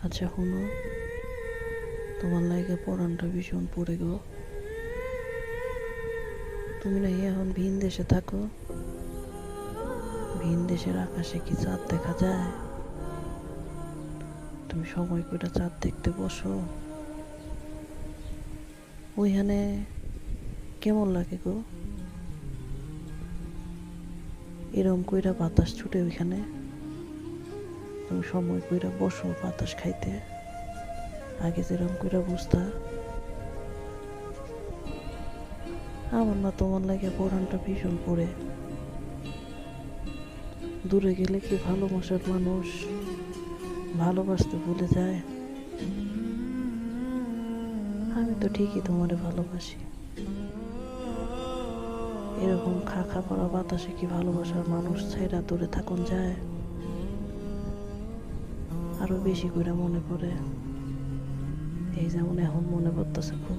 আচ্ছা শুনো, তোমার লাগে পরানটা ভীষণ পড়ে গো। তুমি নাকি এখন ভিন দেশে থাকো? ভিন দেশের আকাশে কি চাঁদ দেখা যায়? তুমি সময় করে চাঁদ দেখতে বসো। ওইখানে কেমন লাগে গো? এরম কইরা বাতাস ছুটে ওইখানে, তুমি সময় কইরা বসো বাতাস খাইতে। আগে যেরকম কইরা বুঝতা। আমার না তোমার লাগে পরানটা ভীষণ পড়ে। দূরে গেলে কি ভালোবাসার মানুষ ভালোবাসতে ভুলে যায়? আমি তো ঠিকই তোমারে ভালোবাসি। এরকম খা খা করা বাতাসে কি ভালোবাসার মানুষ ছাইরা দূরে থাকুন যায়? আরো বেশি করে মনে পড়ে। এই যেমন এখন মনে পড়তেছে খুব।